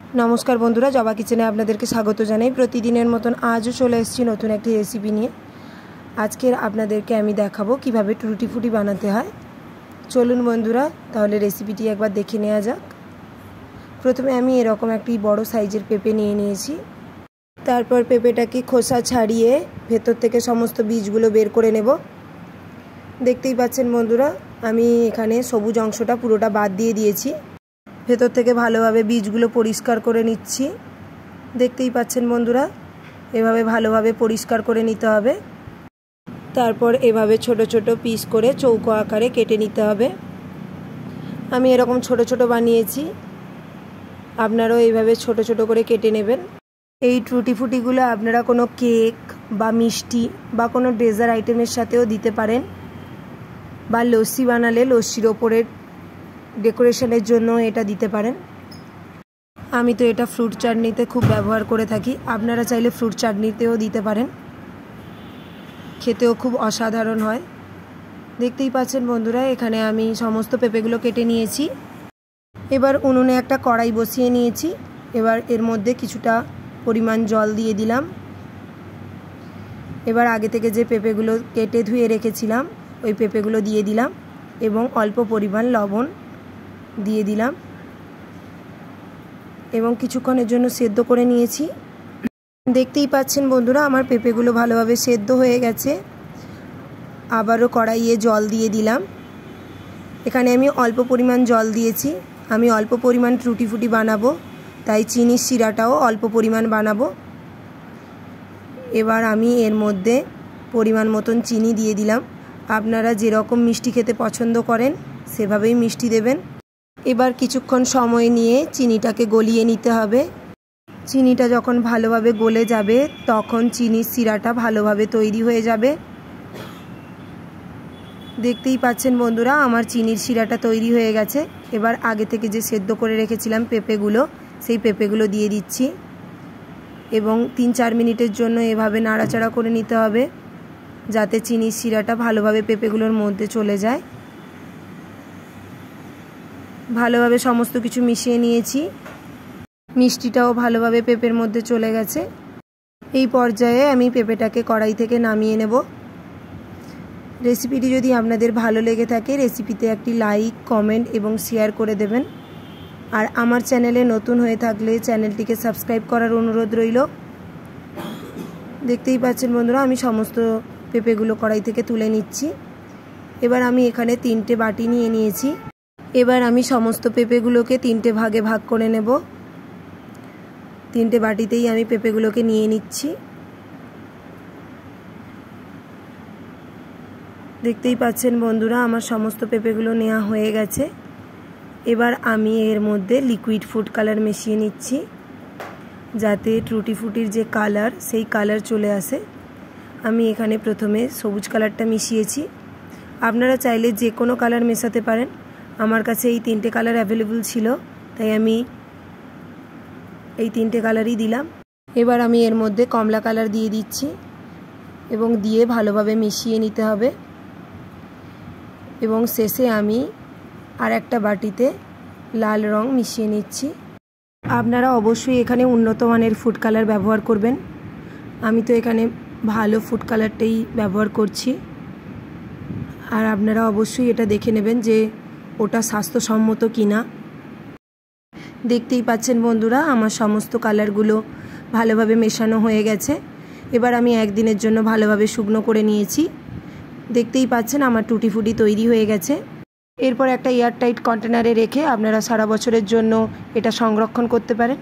नमस्कार बंधुरा जबा किचेने आपनादेरके स्वागत जानाई। प्रतिदिनेर मतन आजও चले एसेछि नतून एकटी रेसिपि निये। आजके आपनादेरके आमि देखाबो किभाबे टुटी फुटी बानाते हय। चलुन बंधुरा ताहले रेसिपिटी एकबार देखे नेওয়া যাক। प्रथमे आमि एरकम एकटी बड़ो साइजेर पेঁপে निये निয়েछि। तारपर पेঁপেটাকে खोसा छाड़िए भेतर थेके समस्त बीजगुलो बेर करे नेब। देखतेई पाच्छेन बंधुरा आमि एखाने सबुज अंशटा पुरोटा बाद दिए दिएछि। भेतर थेके भालोभाबे बीजगुलो परिष्कार करे निচ্ছি। देखतेई पाच्छेन बंधुरा एभाবে ভালোভাবে পরিষ্কার করে নিতে হবে। তারপর এভাবে ছোট ছোট পিস করে চৌকো আকারে কেটে নিতে হবে। আমি এরকম ছোট ছোট বানিয়েছি, আপনারাও এইভাবে ছোট ছোট করে কেটে নেবেন। এই টুটি ফুটিগুলো আপনারা কোনো কেক বা মিষ্টি বা কোনো ডেজার্ট আইটেমের সাথেও দিতে পারেন, বা লস্যি বানালে লস্যির ওপরে डेकोरेशনের জন্য এটা দিতে পারেন। আমি তো এটা ফ্রুট চাটনিতে খুব ব্যবহার করে থাকি, আপনারা চাইলে ফ্রুট চাটনিতেও দিতে পারেন, খেতেও খুব অসাধারণ হয়। দেখতেই পাচ্ছেন বন্ধুরা এখানে আমি সমস্ত পেঁপেগুলো কেটে নিয়েছি। এবার উনুনে একটা কড়াই বসিয়ে নিয়েছি। এবার এর মধ্যে কিছুটা পরিমাণ জল দিয়ে দিলাম। এবার আগে থেকে যে পেঁপেগুলো কেটে ধুয়ে রেখেছিলাম ওই পেঁপেগুলো দিয়ে দিলাম এবং অল্প পরিমাণ লবণ দিয়ে দিলাম এবং কিছুক্ষণের জন্য সেদ্ধ করে নিয়েছি। দেখতেই পাচ্ছেন বন্ধুরা আমার পেঁপেগুলো ভালোভাবে সেদ্ধ হয়ে গেছে। আবারও কড়াইয়ে জল দিয়ে দিলাম। এখানে আমি অল্প পরিমাণ জল দিয়েছি। আমি অল্প পরিমাণ টুটি ফুটি বানাবো, তাই চিনির শিরাটাও অল্প পরিমাণ বানাবো। এবার আমি এর মধ্যে পরিমাণ মতন চিনি দিয়ে দিলাম। আপনারা যেরকম মিষ্টি খেতে পছন্দ করেন সেভাবেই মিষ্টি দেবেন। এবার কিছুক্ষণ সময় নিয়ে চিনিটাকে গলিয়ে নিতে হবে। চিনিটা যখন ভালোভাবে গলে যাবে তখন চিনির শিরাটা ভালোভাবে তৈরি হয়ে যাবে। দেখতেই পাচ্ছেন বন্ধুরা আমার চিনির শিরাটা তৈরি হয়ে গেছে। এবার আগে থেকে যে সেদ্ধ করে রেখেছিলাম পেঁপেগুলো, সেই পেঁপেগুলো দিয়ে দিচ্ছি এবং 3-4 মিনিটের জন্য এভাবে নাড়াচাড়া করে নিতে হবে যাতে চিনির শিরাটা ভালোভাবে পেঁপেগুলোর মধ্যে চলে যায়। ভালোভাবে সমস্ত কিছু মিশিয়ে নিয়েছি। মিষ্টিটাও ভালোভাবে পেঁপের মধ্যে চলে গেছে। এই পর্যায়ে আমি পেঁপেটাকে কড়াই থেকে নামিয়ে নেব। রেসিপিটি যদি আপনাদের ভালো লেগে থাকে রেসিপিতে একটি লাইক, কমেন্ট এবং শেয়ার করে দেবেন। আর আমার চ্যানেলে নতুন হয়ে থাকলে চ্যানেলটিকে সাবস্ক্রাইব করার অনুরোধ রইল। দেখতেই পাচ্ছেন বন্ধুরা আমি সমস্ত পেঁপেগুলো কড়াই থেকে তুলে নিচ্ছি। এবার আমি এখানে 3টে বাটি নিয়ে নিয়েছি। এবার আমি সমস্ত পেঁপেগুলোকে 3টে ভাগে ভাগ করে নেব। 3টে বাটিতেই আমি পেঁপেগুলোকে নিয়ে নিচ্ছি। দেখতেই পাচ্ছেন বন্ধুরা আমার সমস্ত পেঁপেগুলো নেওয়া হয়ে গেছে। এবার আমি এর মধ্যে লিকুইড ফুড কালার মিশিয়ে নিচ্ছি যাতে টুটি ফুটির যে কালার সেই কালার চলে আসে। আমি এখানে প্রথমে সবুজ কালারটা মিশিয়েছি। আপনারা চাইলে যে কোনো কালার মেশাতে পারেন। আমার কাছে এই 3টে কালার অ্যাভেলেবল ছিল তাই আমি এই 3টে কালারই দিলাম। এবার আমি এর মধ্যে কমলা কালার দিয়ে দিচ্ছি এবং দিয়ে ভালোভাবে মিশিয়ে নিতে হবে এবং শেষে আমি আর একটা বাটিতে লাল রং মিশিয়ে নিচ্ছি। আপনারা অবশ্যই এখানে উন্নত মানের ফুড কালার ব্যবহার করবেন। আমি তো এখানে ভালো ফুড কালারটাই ব্যবহার করছি। আর আপনারা অবশ্যই এটা দেখে নেবেন যে ওটা স্বাস্থ্যসম্মত কিনা। দেখতেই পাচ্ছেন বন্ধুরা আমার সমস্ত কালারগুলো ভালোভাবে মেশানো হয়ে গেছে। এবার আমি একদিনের জন্য ভালোভাবে শুকনো করে নিয়েছি। দেখতেই পাচ্ছেন আমার টুটি ফুটি তৈরি হয়ে গেছে। এরপর একটা এয়ারটাইট কন্টেনারে রেখে আপনারা সারা বছরের জন্য এটা সংরক্ষণ করতে পারেন।